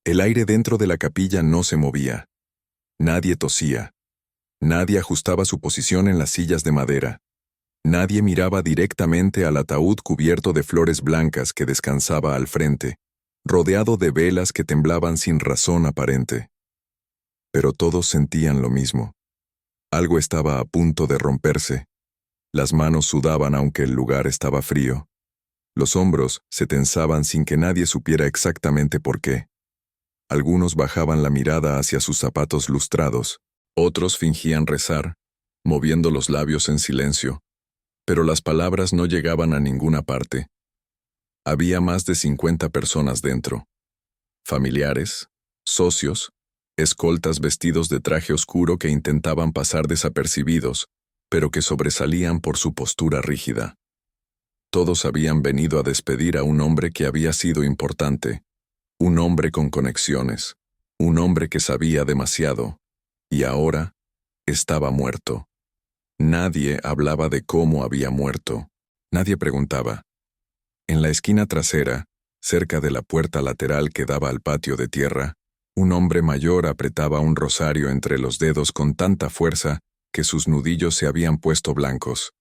El aire dentro de la capilla no se movía. Nadie tosía. Nadie ajustaba su posición en las sillas de madera. Nadie miraba directamente al ataúd cubierto de flores blancas que descansaba al frente, rodeado de velas que temblaban sin razón aparente. Pero todos sentían lo mismo. Algo estaba a punto de romperse. Las manos sudaban aunque el lugar estaba frío. Los hombros se tensaban sin que nadie supiera exactamente por qué. Algunos bajaban la mirada hacia sus zapatos lustrados, otros fingían rezar, moviendo los labios en silencio, pero las palabras no llegaban a ninguna parte. Había más de 50 personas dentro. Familiares, socios, escoltas vestidos de traje oscuro que intentaban pasar desapercibidos, pero que sobresalían por su postura rígida. Todos habían venido a despedir a un hombre que había sido importante, un hombre con conexiones, un hombre que sabía demasiado, y ahora estaba muerto. Nadie hablaba de cómo había muerto. Nadie preguntaba. En la esquina trasera, cerca de la puerta lateral que daba al patio de tierra, un hombre mayor apretaba un rosario entre los dedos con tanta fuerza que sus nudillos se habían puesto blancos.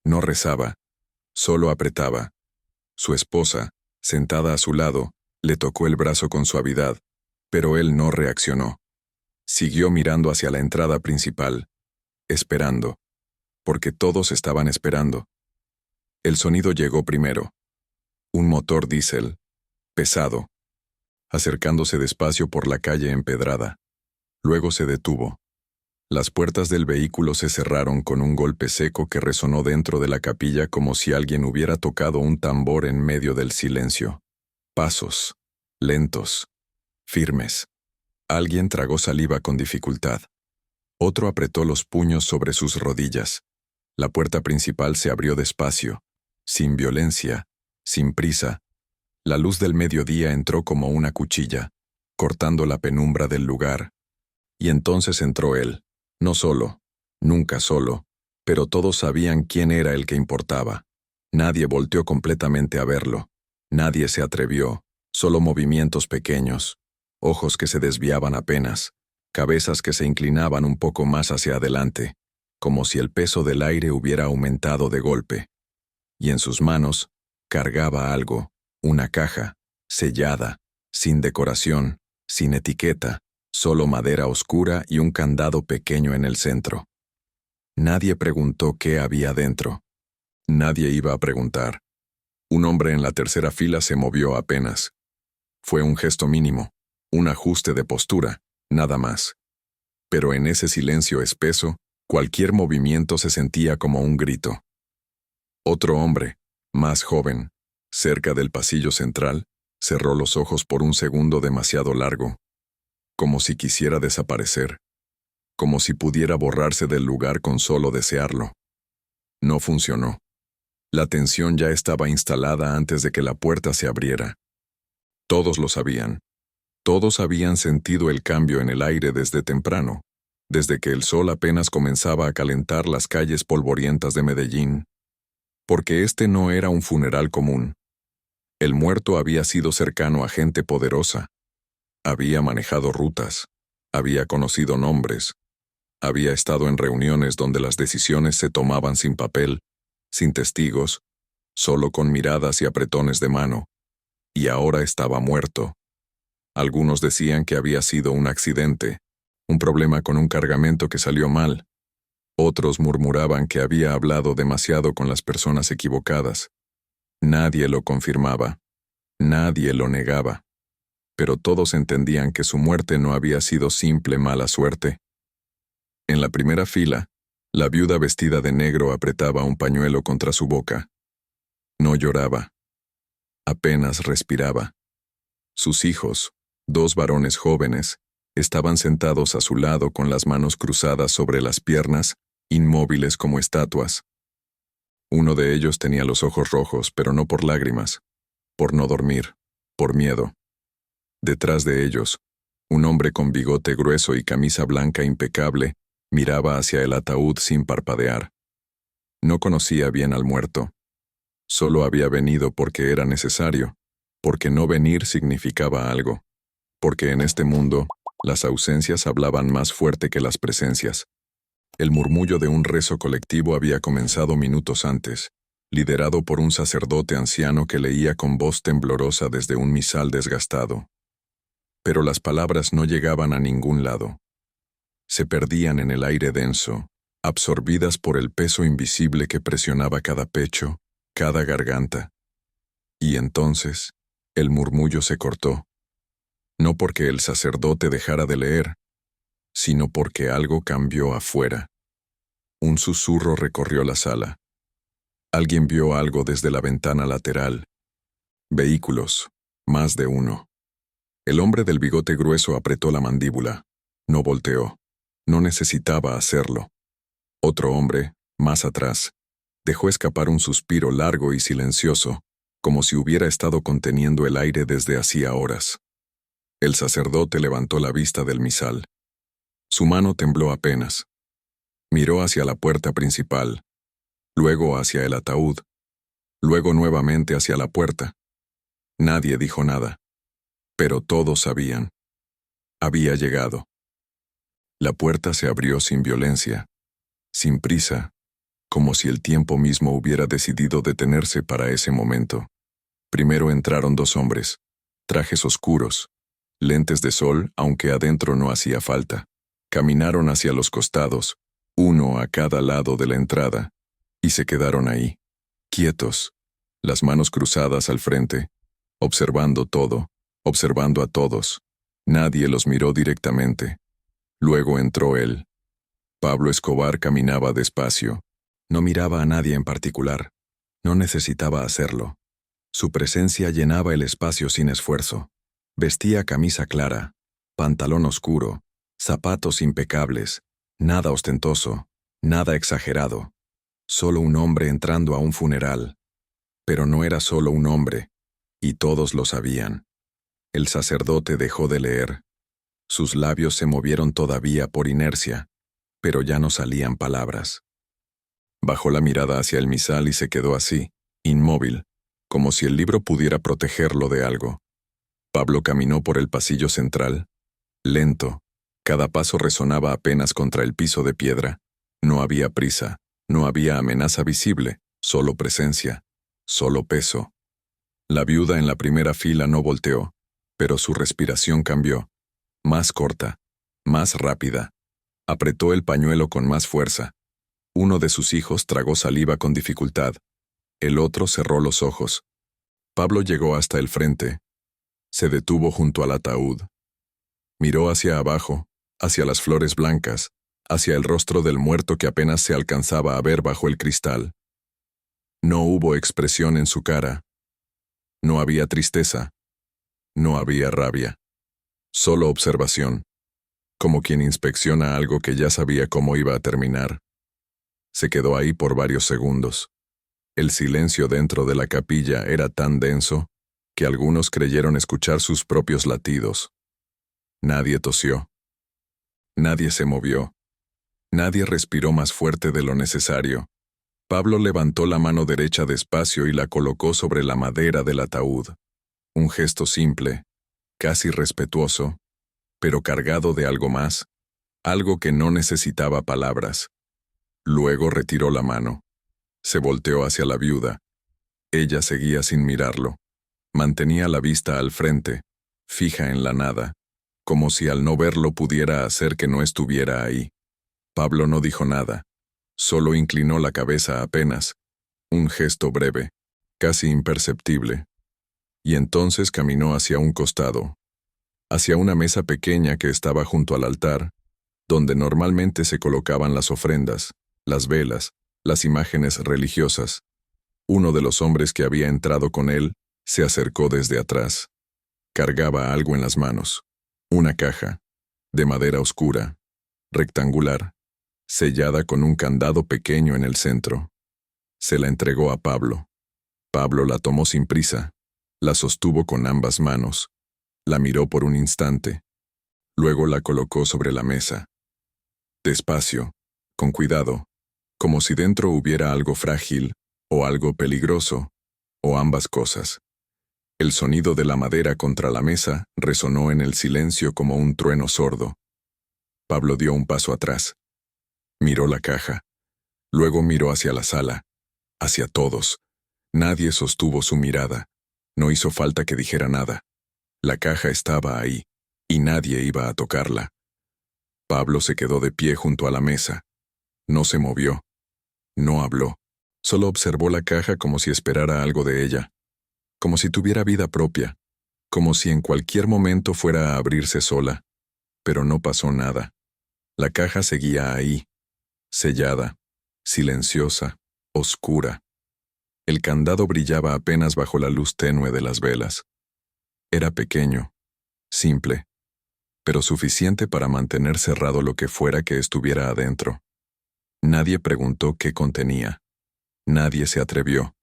No rezaba, solo apretaba. Su esposa, sentada a su lado, le tocó el brazo con suavidad, pero él no reaccionó. Siguió mirando hacia la entrada principal, esperando, porque todos estaban esperando. El sonido llegó primero. Un motor diésel, pesado, acercándose despacio por la calle empedrada. Luego se detuvo. Las puertas del vehículo se cerraron con un golpe seco que resonó dentro de la capilla como si alguien hubiera tocado un tambor en medio del silencio. Pasos, lentos, firmes. Alguien tragó saliva con dificultad. Otro apretó los puños sobre sus rodillas. La puerta principal se abrió despacio, sin violencia, sin prisa. La luz del mediodía entró como una cuchilla, cortando la penumbra del lugar. Y entonces entró él, no solo, nunca solo, pero todos sabían quién era el que importaba. Nadie volteó completamente a verlo. Nadie se atrevió, solo movimientos pequeños, ojos que se desviaban apenas, cabezas que se inclinaban un poco más hacia adelante, como si el peso del aire hubiera aumentado de golpe. Y en sus manos cargaba algo, una caja, sellada, sin decoración, sin etiqueta, solo madera oscura y un candado pequeño en el centro. Nadie preguntó qué había dentro. Nadie iba a preguntar. Un hombre en la tercera fila se movió apenas. Fue un gesto mínimo, un ajuste de postura, nada más. Pero en ese silencio espeso, cualquier movimiento se sentía como un grito. Otro hombre, más joven, cerca del pasillo central, cerró los ojos por un segundo demasiado largo, como si quisiera desaparecer, como si pudiera borrarse del lugar con solo desearlo. No funcionó. La tensión ya estaba instalada antes de que la puerta se abriera. Todos lo sabían. Todos habían sentido el cambio en el aire desde temprano, desde que el sol apenas comenzaba a calentar las calles polvorientas de Medellín. Porque este no era un funeral común. El muerto había sido cercano a gente poderosa. Había manejado rutas. Había conocido nombres. Había estado en reuniones donde las decisiones se tomaban sin papel, sin testigos, solo con miradas y apretones de mano. Y ahora estaba muerto. Algunos decían que había sido un accidente, un problema con un cargamento que salió mal. Otros murmuraban que había hablado demasiado con las personas equivocadas. Nadie lo confirmaba. Nadie lo negaba. Pero todos entendían que su muerte no había sido simple mala suerte. En la primera fila, la viuda vestida de negro apretaba un pañuelo contra su boca. No lloraba. Apenas respiraba. Sus hijos, 2 varones jóvenes, estaban sentados a su lado con las manos cruzadas sobre las piernas, inmóviles como estatuas. Uno de ellos tenía los ojos rojos, pero no por lágrimas, por no dormir, por miedo. Detrás de ellos, un hombre con bigote grueso y camisa blanca impecable miraba hacia el ataúd sin parpadear. No conocía bien al muerto. Solo había venido porque era necesario, porque no venir significaba algo. porque en este mundo, las ausencias hablaban más fuerte que las presencias. El murmullo de un rezo colectivo había comenzado minutos antes, liderado por un sacerdote anciano que leía con voz temblorosa desde un misal desgastado. Pero las palabras no llegaban a ningún lado. Se perdían en el aire denso, absorbidas por el peso invisible que presionaba cada pecho, cada garganta. Y entonces, el murmullo se cortó. No porque el sacerdote dejara de leer, sino porque algo cambió afuera. Un susurro recorrió la sala. Alguien vio algo desde la ventana lateral. Vehículos, más de uno. El hombre del bigote grueso apretó la mandíbula. No volteó. No necesitaba hacerlo. Otro hombre, más atrás, dejó escapar un suspiro largo y silencioso, como si hubiera estado conteniendo el aire desde hacía horas. El sacerdote levantó la vista del misal. Su mano tembló apenas. Miró hacia la puerta principal, luego hacia el ataúd, luego nuevamente hacia la puerta. Nadie dijo nada, pero todos sabían. Había llegado. La puerta se abrió sin violencia, sin prisa, como si el tiempo mismo hubiera decidido detenerse para ese momento. Primero entraron dos hombres, trajes oscuros, lentes de sol, aunque adentro no hacía falta. Caminaron hacia los costados, uno a cada lado de la entrada, y se quedaron ahí, quietos, las manos cruzadas al frente, observando todo, observando a todos. Nadie los miró directamente. Luego entró él. Pablo Escobar caminaba despacio. No miraba a nadie en particular. No necesitaba hacerlo. Su presencia llenaba el espacio sin esfuerzo. Vestía camisa clara, pantalón oscuro, zapatos impecables, nada ostentoso, nada exagerado. Solo un hombre entrando a un funeral. Pero no era solo un hombre, y todos lo sabían. El sacerdote dejó de leer. Sus labios se movieron todavía por inercia, pero ya no salían palabras. Bajó la mirada hacia el misal y se quedó así, inmóvil, como si el libro pudiera protegerlo de algo. Pablo caminó por el pasillo central, lento. Cada paso resonaba apenas contra el piso de piedra. No había prisa, no había amenaza visible, solo presencia, solo peso. La viuda en la primera fila no volteó, pero su respiración cambió. Más corta, más rápida. Apretó el pañuelo con más fuerza. Uno de sus hijos tragó saliva con dificultad. El otro cerró los ojos. Pablo llegó hasta el frente. Se detuvo junto al ataúd. Miró hacia abajo, hacia las flores blancas, hacia el rostro del muerto que apenas se alcanzaba a ver bajo el cristal. No hubo expresión en su cara. No había tristeza. No había rabia. Solo observación, como quien inspecciona algo que ya sabía cómo iba a terminar. Se quedó ahí por varios segundos. El silencio dentro de la capilla era tan denso que algunos creyeron escuchar sus propios latidos. Nadie tosió. Nadie se movió. Nadie respiró más fuerte de lo necesario. Pablo levantó la mano derecha despacio y la colocó sobre la madera del ataúd. Un gesto simple, casi respetuoso, pero cargado de algo más, algo que no necesitaba palabras. Luego retiró la mano. Se volteó hacia la viuda. Ella seguía sin mirarlo. Mantenía la vista al frente, fija en la nada, como si al no verlo pudiera hacer que no estuviera ahí. Pablo no dijo nada, solo inclinó la cabeza apenas, un gesto breve, casi imperceptible. Y entonces caminó hacia un costado, hacia una mesa pequeña que estaba junto al altar, donde normalmente se colocaban las ofrendas, las velas, las imágenes religiosas. Uno de los hombres que había entrado con él se acercó desde atrás. Cargaba algo en las manos. Una caja, de madera oscura, rectangular, sellada con un candado pequeño en el centro. Se la entregó a Pablo. Pablo la tomó sin prisa, la sostuvo con ambas manos, la miró por un instante, luego la colocó sobre la mesa. Despacio, con cuidado, como si dentro hubiera algo frágil, o algo peligroso, o ambas cosas. El sonido de la madera contra la mesa resonó en el silencio como un trueno sordo. Pablo dio un paso atrás. Miró la caja. Luego miró hacia la sala, hacia todos. Nadie sostuvo su mirada. No hizo falta que dijera nada. La caja estaba ahí, y nadie iba a tocarla. Pablo se quedó de pie junto a la mesa. No se movió. No habló. Solo observó la caja como si esperara algo de ella. Como si tuviera vida propia. Como si en cualquier momento fuera a abrirse sola. Pero no pasó nada. La caja seguía ahí, sellada, silenciosa, oscura. El candado brillaba apenas bajo la luz tenue de las velas. Era pequeño, simple, pero suficiente para mantener cerrado lo que fuera que estuviera adentro. Nadie preguntó qué contenía. Nadie se atrevió.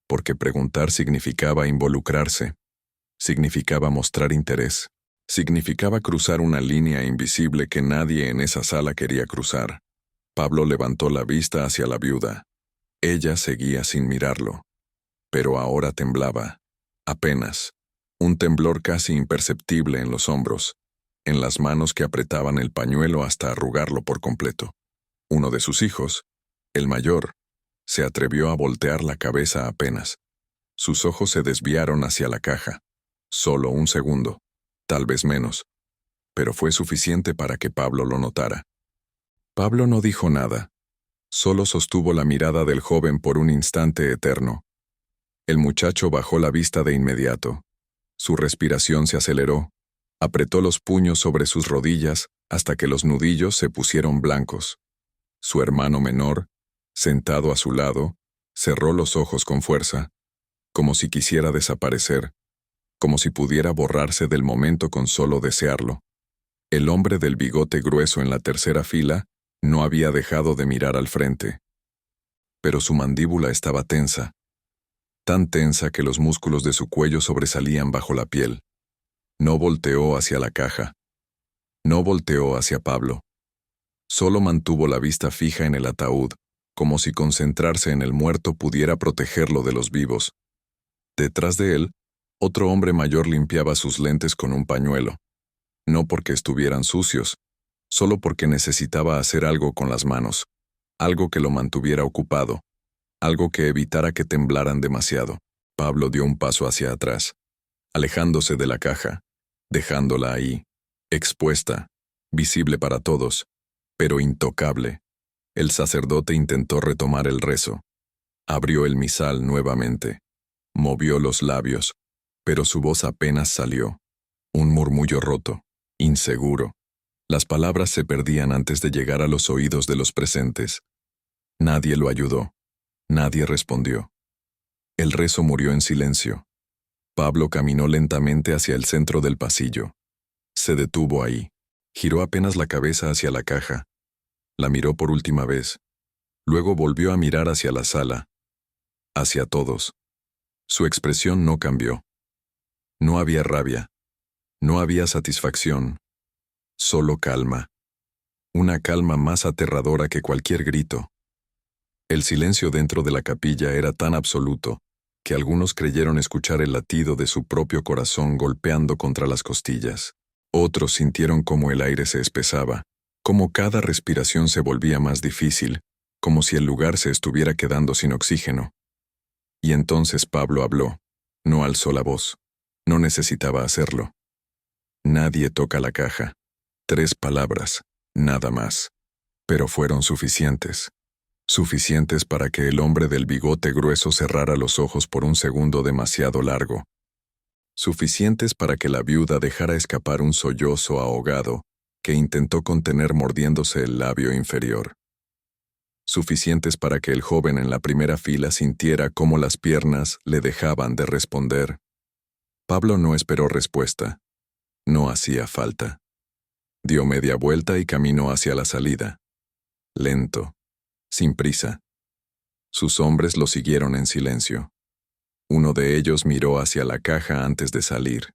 Porque preguntar significaba involucrarse. Significaba mostrar interés. Significaba cruzar una línea invisible que nadie en esa sala quería cruzar. Pablo levantó la vista hacia la viuda. Ella seguía sin mirarlo. Pero ahora temblaba. Apenas. Un temblor casi imperceptible en los hombros, en las manos que apretaban el pañuelo hasta arrugarlo por completo. Uno de sus hijos, el mayor, se atrevió a voltear la cabeza apenas. Sus ojos se desviaron hacia la caja. Solo un segundo, tal vez menos, pero fue suficiente para que Pablo lo notara. Pablo no dijo nada, solo sostuvo la mirada del joven por un instante eterno. El muchacho bajó la vista de inmediato. Su respiración se aceleró, apretó los puños sobre sus rodillas hasta que los nudillos se pusieron blancos. Su hermano menor, sentado a su lado, cerró los ojos con fuerza, como si quisiera desaparecer, como si pudiera borrarse del momento con solo desearlo. El hombre del bigote grueso en la tercera fila no había dejado de mirar al frente. Pero su mandíbula estaba tensa, tan tensa que los músculos de su cuello sobresalían bajo la piel. No volteó hacia la caja. No volteó hacia Pablo. Solo mantuvo la vista fija en el ataúd, como si concentrarse en el muerto pudiera protegerlo de los vivos. Detrás de él, otro hombre mayor limpiaba sus lentes con un pañuelo. No porque estuvieran sucios, solo porque necesitaba hacer algo con las manos, algo que lo mantuviera ocupado, algo que evitara que temblaran demasiado. Pablo dio un paso hacia atrás, alejándose de la caja, dejándola ahí, expuesta, visible para todos, pero intocable. El sacerdote intentó retomar el rezo. Abrió el misal nuevamente. Movió los labios, pero su voz apenas salió. Un murmullo roto, inseguro. Las palabras se perdían antes de llegar a los oídos de los presentes. Nadie lo ayudó. Nadie respondió. El rezo murió en silencio. Pablo caminó lentamente hacia el centro del pasillo. Se detuvo ahí. Giró apenas la cabeza hacia la caja. La miró por última vez. Luego volvió a mirar hacia la sala. Hacia todos. Su expresión no cambió. No había rabia. No había satisfacción. Solo calma. Una calma más aterradora que cualquier grito. El silencio dentro de la capilla era tan absoluto que algunos creyeron escuchar el latido de su propio corazón golpeando contra las costillas. Otros sintieron cómo el aire se espesaba, cómo cada respiración se volvía más difícil, como si el lugar se estuviera quedando sin oxígeno. Y entonces Pablo habló. No alzó la voz. No necesitaba hacerlo. Nadie toca la caja. 3 palabras, nada más. Pero fueron suficientes. Suficientes para que el hombre del bigote grueso cerrara los ojos por un segundo demasiado largo. Suficientes para que la viuda dejara escapar un sollozo ahogado que intentó contener mordiéndose el labio inferior. Suficientes para que el joven en la primera fila sintiera cómo las piernas le dejaban de responder. Pablo no esperó respuesta. No hacía falta. Dio media vuelta y caminó hacia la salida. Lento, sin prisa. Sus hombres lo siguieron en silencio. Uno de ellos miró hacia la caja antes de salir.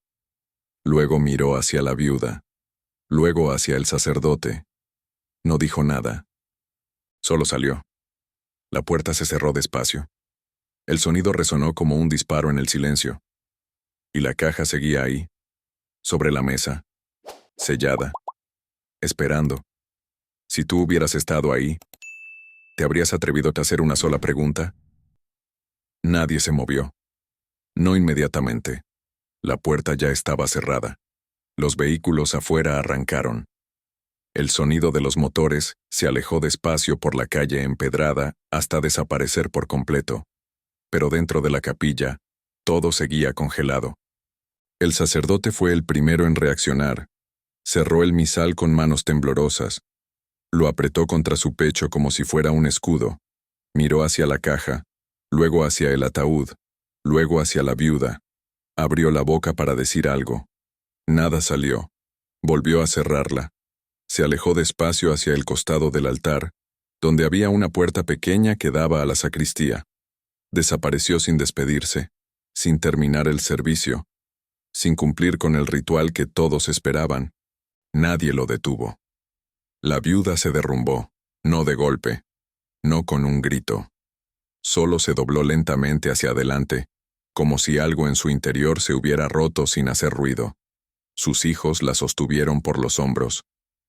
Luego miró hacia la viuda. Luego hacia el sacerdote. No dijo nada. Solo salió. La puerta se cerró despacio. El sonido resonó como un disparo en el silencio. Y la caja seguía ahí, sobre la mesa, sellada, esperando. Si tú hubieras estado ahí, ¿te habrías atrevido a hacer una sola pregunta? Nadie se movió. No inmediatamente. La puerta ya estaba cerrada. Los vehículos afuera arrancaron. El sonido de los motores se alejó despacio por la calle empedrada hasta desaparecer por completo. Pero dentro de la capilla, todo seguía congelado. El sacerdote fue el primero en reaccionar. Cerró el misal con manos temblorosas. Lo apretó contra su pecho como si fuera un escudo. Miró hacia la caja, luego hacia el ataúd, luego hacia la viuda. Abrió la boca para decir algo. Nada salió. Volvió a cerrarla. Se alejó despacio hacia el costado del altar, donde había una puerta pequeña que daba a la sacristía. Desapareció sin despedirse, sin terminar el servicio, sin cumplir con el ritual que todos esperaban. Nadie lo detuvo. La viuda se derrumbó, no de golpe, no con un grito. Solo se dobló lentamente hacia adelante, como si algo en su interior se hubiera roto sin hacer ruido. Sus hijos la sostuvieron por los hombros.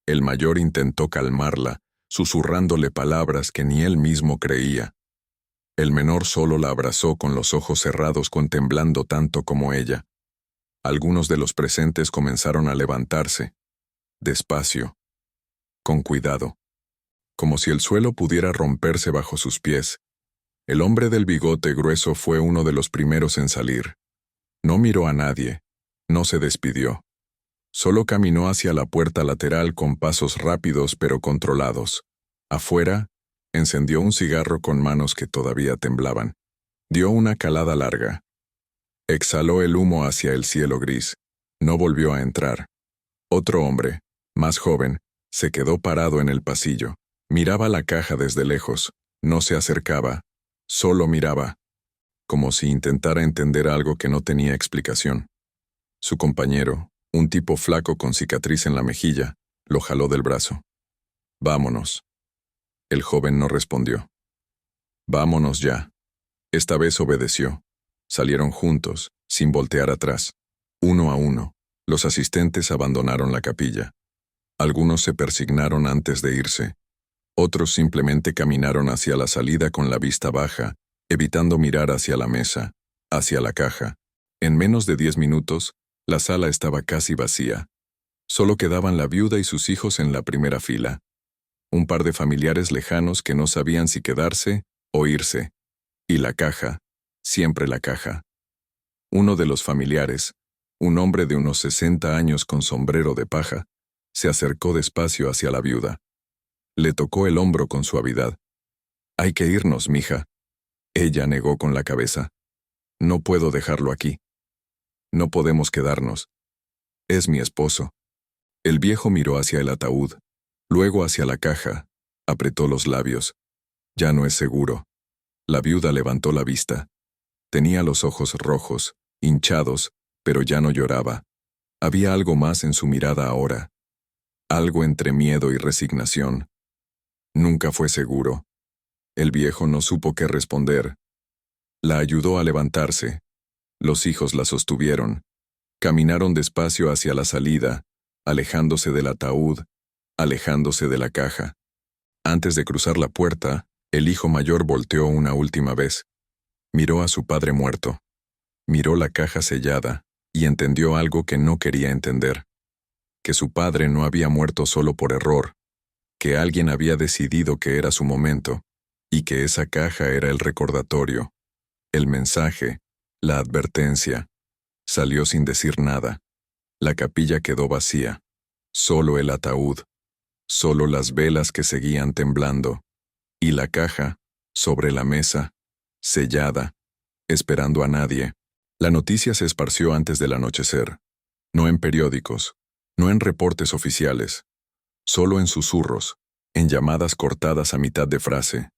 El mayor intentó calmarla, susurrándole palabras que ni él mismo creía. El menor solo la abrazó con los ojos cerrados, contemplando tanto como ella. Algunos de los presentes comenzaron a levantarse, despacio, con cuidado, como si el suelo pudiera romperse bajo sus pies. El hombre del bigote grueso fue uno de los primeros en salir. No miró a nadie, no se despidió. Solo caminó hacia la puerta lateral con pasos rápidos pero controlados. Afuera, encendió un cigarro con manos que todavía temblaban. Dio una calada larga. Exhaló el humo hacia el cielo gris. No volvió a entrar. Otro hombre, más joven, se quedó parado en el pasillo. Miraba la caja desde lejos. No se acercaba. Solo miraba, como si intentara entender algo que no tenía explicación. Su compañero, un tipo flaco con cicatriz en la mejilla, lo jaló del brazo. «Vámonos». El joven no respondió. «Vámonos ya». Esta vez obedeció. Salieron juntos, sin voltear atrás. Uno a uno, los asistentes abandonaron la capilla. Algunos se persignaron antes de irse. Otros simplemente caminaron hacia la salida con la vista baja, evitando mirar hacia la mesa, hacia la caja. En menos de 10 minutos, la sala estaba casi vacía. Solo quedaban la viuda y sus hijos en la primera fila. Un par de familiares lejanos que no sabían si quedarse o irse. Y la caja, siempre la caja. Uno de los familiares, un hombre de unos 60 años con sombrero de paja, se acercó despacio hacia la viuda. Le tocó el hombro con suavidad. «Hay que irnos, mija». Ella negó con la cabeza. «No puedo dejarlo aquí. No podemos quedarnos. Es mi esposo». El viejo miró hacia el ataúd, luego hacia la caja, apretó los labios. «Ya no es seguro». La viuda levantó la vista. Tenía los ojos rojos, hinchados, pero ya no lloraba. Había algo más en su mirada ahora. Algo entre miedo y resignación. Nunca fue seguro. El viejo no supo qué responder. La ayudó a levantarse. Los hijos la sostuvieron. Caminaron despacio hacia la salida, alejándose del ataúd, alejándose de la caja. Antes de cruzar la puerta, el hijo mayor volteó una última vez. Miró a su padre muerto. Miró la caja sellada y entendió algo que no quería entender. Que su padre no había muerto solo por error, que alguien había decidido que era su momento, y que esa caja era el recordatorio, el mensaje, la advertencia. Salió sin decir nada. La capilla quedó vacía. Solo el ataúd. Solo las velas que seguían temblando. Y la caja, sobre la mesa, sellada, esperando a nadie. La noticia se esparció antes del anochecer. No en periódicos, no en reportes oficiales. Solo en susurros, en llamadas cortadas a mitad de frase,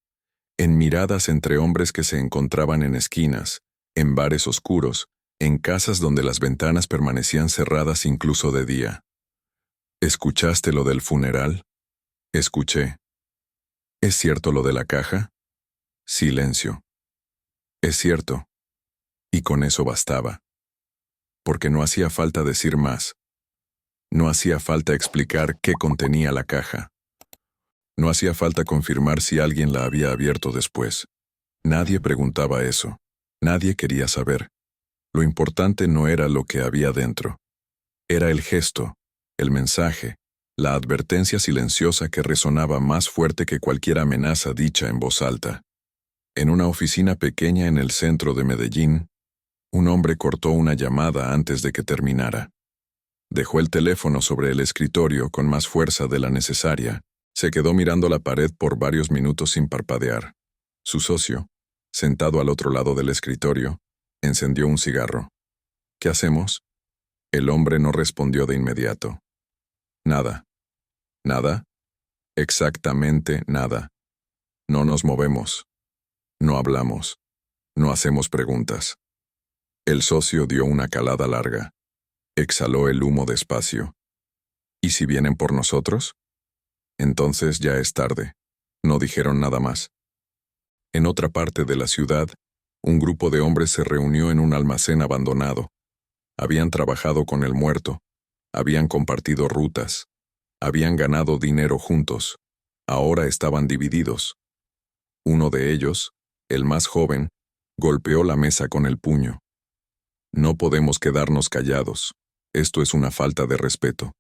en miradas entre hombres que se encontraban en esquinas, en bares oscuros, en casas donde las ventanas permanecían cerradas incluso de día. ¿Escuchaste lo del funeral? Escuché. ¿Es cierto lo de la caja? Silencio. Es cierto. Y con eso bastaba. porque no hacía falta decir más. No hacía falta explicar qué contenía la caja. No hacía falta confirmar si alguien la había abierto después. Nadie preguntaba eso. Nadie quería saber. Lo importante no era lo que había dentro. Era el gesto, el mensaje, la advertencia silenciosa que resonaba más fuerte que cualquier amenaza dicha en voz alta. En una oficina pequeña en el centro de Medellín, un hombre cortó una llamada antes de que terminara. Dejó el teléfono sobre el escritorio con más fuerza de la necesaria. Se quedó mirando la pared por varios minutos sin parpadear. Su socio, sentado al otro lado del escritorio, encendió un cigarro. ¿Qué hacemos? El hombre no respondió de inmediato. Nada. ¿Nada? Exactamente nada. No nos movemos. No hablamos. No hacemos preguntas. El socio dio una calada larga. Exhaló el humo despacio. ¿Y si vienen por nosotros? Entonces ya es tarde. No dijeron nada más. En otra parte de la ciudad, un grupo de hombres se reunió en un almacén abandonado. Habían trabajado con el muerto. Habían compartido rutas. Habían ganado dinero juntos. Ahora estaban divididos. Uno de ellos, el más joven, golpeó la mesa con el puño. No podemos quedarnos callados. Esto es una falta de respeto.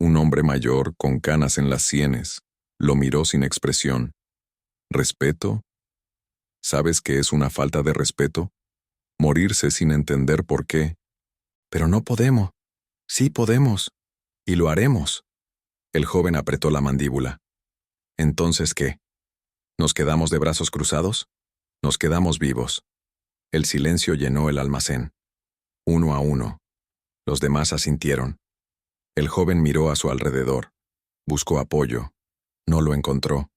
Un hombre mayor, con canas en las sienes, lo miró sin expresión. ¿Respeto? ¿Sabes qué es una falta de respeto? Morirse sin entender por qué. Pero no podemos. Sí podemos. Y lo haremos. El joven apretó la mandíbula. ¿Entonces qué? ¿Nos quedamos de brazos cruzados? Nos quedamos vivos. El silencio llenó el almacén. Uno a uno. Los demás asintieron. El joven miró a su alrededor. Buscó apoyo. No lo encontró.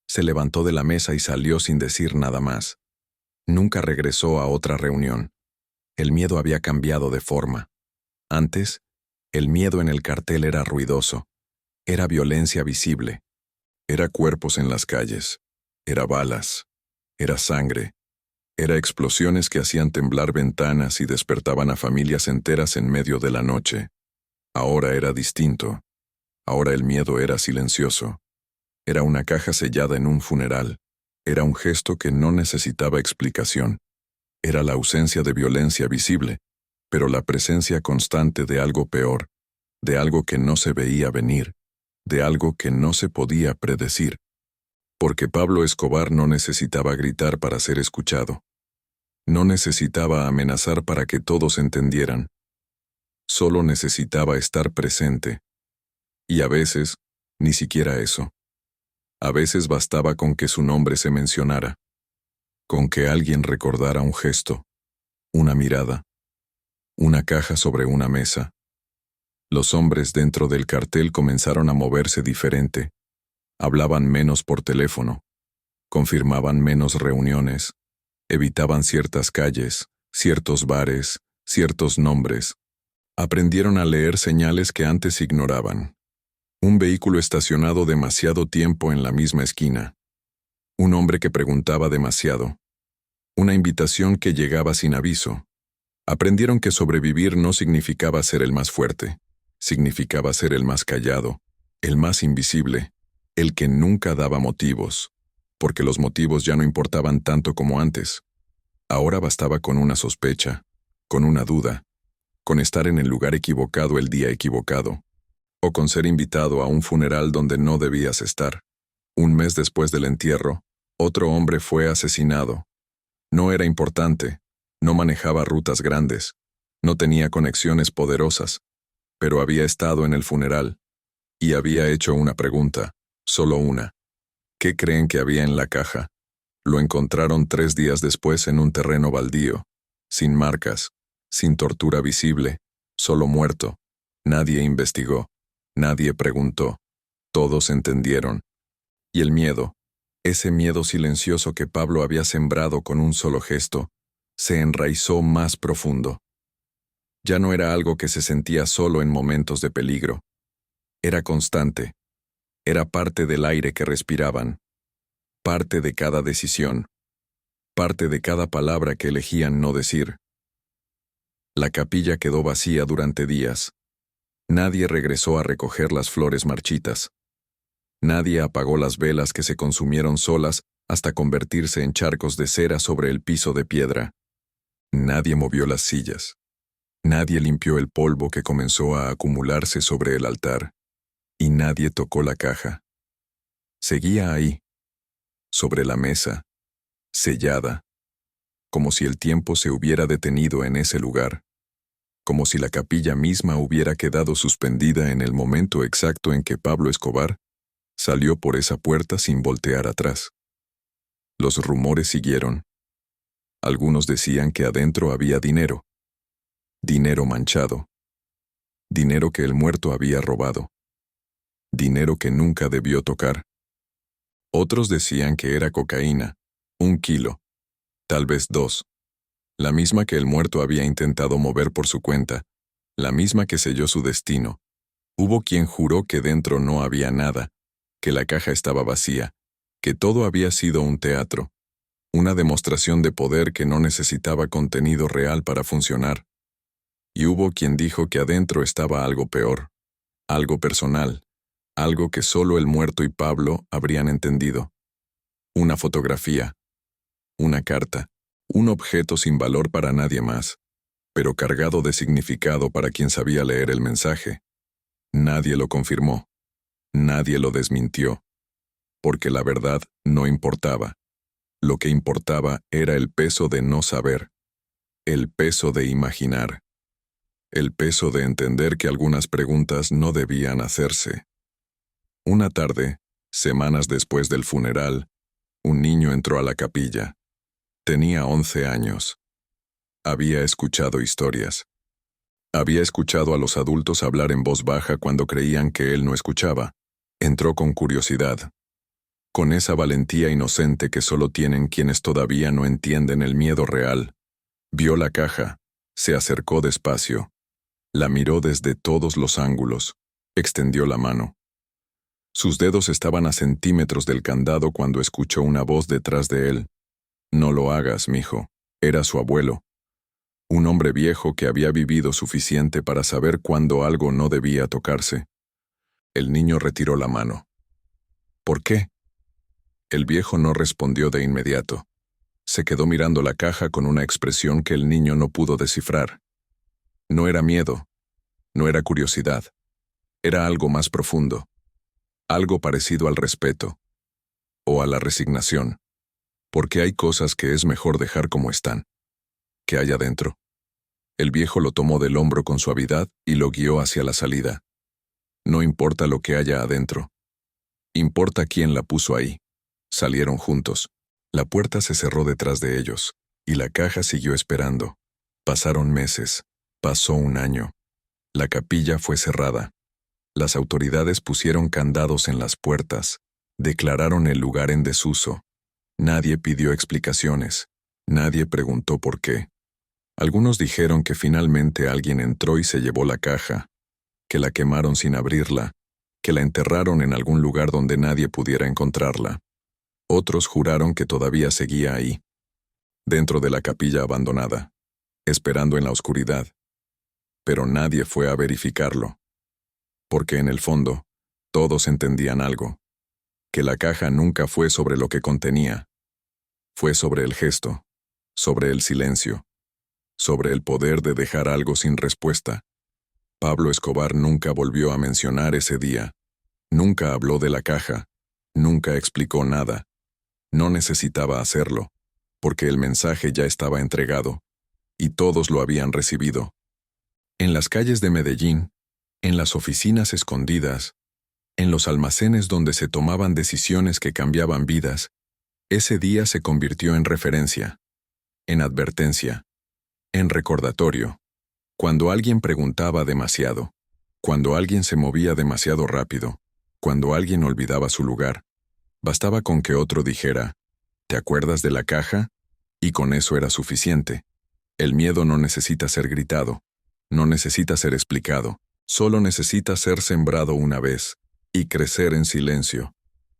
Se levantó de la mesa y salió sin decir nada más. Nunca regresó a otra reunión. El miedo había cambiado de forma. Antes, el miedo en el cartel era ruidoso. Era violencia visible. Era cuerpos en las calles. Era balas. Era sangre. Era explosiones que hacían temblar ventanas y despertaban a familias enteras en medio de la noche. Ahora era distinto. Ahora el miedo era silencioso. Era una caja sellada en un funeral. Era un gesto que no necesitaba explicación. Era la ausencia de violencia visible, pero la presencia constante de algo peor, de algo que no se veía venir, de algo que no se podía predecir. Porque Pablo Escobar no necesitaba gritar para ser escuchado. No necesitaba amenazar para que todos entendieran. Solo necesitaba estar presente. Y a veces, ni siquiera eso. A veces bastaba con que su nombre se mencionara, con que alguien recordara un gesto, una mirada, una caja sobre una mesa. Los hombres dentro del cartel comenzaron a moverse diferente. Hablaban menos por teléfono, confirmaban menos reuniones, evitaban ciertas calles, ciertos bares, ciertos nombres. Aprendieron a leer señales que antes ignoraban. Un vehículo estacionado demasiado tiempo en la misma esquina. Un hombre que preguntaba demasiado. Una invitación que llegaba sin aviso. Aprendieron que sobrevivir no significaba ser el más fuerte. Significaba ser el más callado, el más invisible, el que nunca daba motivos, porque los motivos ya no importaban tanto como antes. Ahora bastaba con una sospecha, con una duda, con estar en el lugar equivocado el día equivocado, o con ser invitado a un funeral donde no debías estar. Un mes después del entierro, otro hombre fue asesinado. No era importante, no manejaba rutas grandes, no tenía conexiones poderosas, pero había estado en el funeral, y había hecho una pregunta, solo una. ¿Qué creen que había en la caja? Lo encontraron 3 días después en un terreno baldío, sin marcas, sin tortura visible, solo muerto. Nadie investigó, nadie preguntó, todos entendieron. Y el miedo, ese miedo silencioso que Pablo había sembrado con un solo gesto, se enraizó más profundo. Ya no era algo que se sentía solo en momentos de peligro. Era constante. Era parte del aire que respiraban, parte de cada decisión, parte de cada palabra que elegían no decir. La capilla quedó vacía durante días. Nadie regresó a recoger las flores marchitas. Nadie apagó las velas que se consumieron solas hasta convertirse en charcos de cera sobre el piso de piedra. Nadie movió las sillas. Nadie limpió el polvo que comenzó a acumularse sobre el altar. Y nadie tocó la caja. Seguía ahí, sobre la mesa, sellada, como si el tiempo se hubiera detenido en ese lugar, como si la capilla misma hubiera quedado suspendida en el momento exacto en que Pablo Escobar salió por esa puerta sin voltear atrás. Los rumores siguieron. Algunos decían que adentro había dinero. Dinero manchado. Dinero que el muerto había robado. Dinero que nunca debió tocar. Otros decían que era cocaína, 1 kilo, tal vez 2. La misma que el muerto había intentado mover por su cuenta, la misma que selló su destino. Hubo quien juró que dentro no había nada, que la caja estaba vacía, que todo había sido un teatro, una demostración de poder que no necesitaba contenido real para funcionar. Y hubo quien dijo que adentro estaba algo peor, algo personal, algo que solo el muerto y Pablo habrían entendido. Una fotografía, una carta, un objeto sin valor para nadie más, pero cargado de significado para quien sabía leer el mensaje. Nadie lo confirmó, nadie lo desmintió, porque la verdad no importaba. Lo que importaba era el peso de no saber, el peso de imaginar, el peso de entender que algunas preguntas no debían hacerse. Una tarde, semanas después del funeral, un niño entró a la capilla. Tenía 11 años. Había escuchado historias. Había escuchado a los adultos hablar en voz baja cuando creían que él no escuchaba. Entró con curiosidad. Con esa valentía inocente que solo tienen quienes todavía no entienden el miedo real. Vio la caja, se acercó despacio. La miró desde todos los ángulos. Extendió la mano. Sus dedos estaban a centímetros del candado cuando escuchó una voz detrás de él. «No lo hagas, mijo». Era su abuelo. Un hombre viejo que había vivido suficiente para saber cuándo algo no debía tocarse. El niño retiró la mano. «¿Por qué?» El viejo no respondió de inmediato. Se quedó mirando la caja con una expresión que el niño no pudo descifrar. No era miedo, no era curiosidad. Era algo más profundo. Algo parecido al respeto. O a la resignación. Porque hay cosas que es mejor dejar como están. ¿Qué hay adentro? El viejo lo tomó del hombro con suavidad y lo guió hacia la salida. No importa lo que haya adentro. Importa quién la puso ahí. Salieron juntos. La puerta se cerró detrás de ellos, y la caja siguió esperando. Pasaron meses. Pasó un año. La capilla fue cerrada. Las autoridades pusieron candados en las puertas. Declararon el lugar en desuso. Nadie pidió explicaciones. Nadie preguntó por qué. Algunos dijeron que finalmente alguien entró y se llevó la caja, que la quemaron sin abrirla, que la enterraron en algún lugar donde nadie pudiera encontrarla. Otros juraron que todavía seguía ahí, dentro de la capilla abandonada, esperando en la oscuridad. Pero nadie fue a verificarlo, porque en el fondo, todos entendían algo, que la caja nunca fue sobre lo que contenía, fue sobre el gesto, sobre el silencio, sobre el poder de dejar algo sin respuesta. Pablo Escobar nunca volvió a mencionar ese día, nunca habló de la caja, nunca explicó nada. No necesitaba hacerlo, porque el mensaje ya estaba entregado, y todos lo habían recibido. En las calles de Medellín, en las oficinas escondidas, en los almacenes donde se tomaban decisiones que cambiaban vidas, ese día se convirtió en referencia, en advertencia, en recordatorio. Cuando alguien preguntaba demasiado, cuando alguien se movía demasiado rápido, cuando alguien olvidaba su lugar, bastaba con que otro dijera, ¿te acuerdas de la caja? Y con eso era suficiente. El miedo no necesita ser gritado, no necesita ser explicado, solo necesita ser sembrado una vez, y crecer en silencio,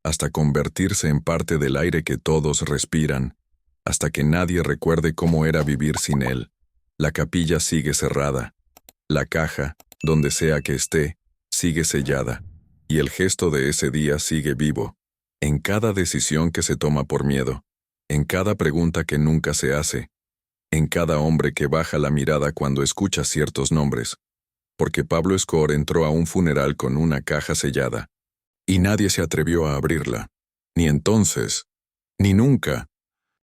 hasta convertirse en parte del aire que todos respiran, hasta que nadie recuerde cómo era vivir sin él. La capilla sigue cerrada. La caja, donde sea que esté, sigue sellada. Y el gesto de ese día sigue vivo. En cada decisión que se toma por miedo. En cada pregunta que nunca se hace. En cada hombre que baja la mirada cuando escucha ciertos nombres. Porque Pablo Escor entró a un funeral con una caja sellada. Y nadie se atrevió a abrirla. Ni entonces, ni nunca,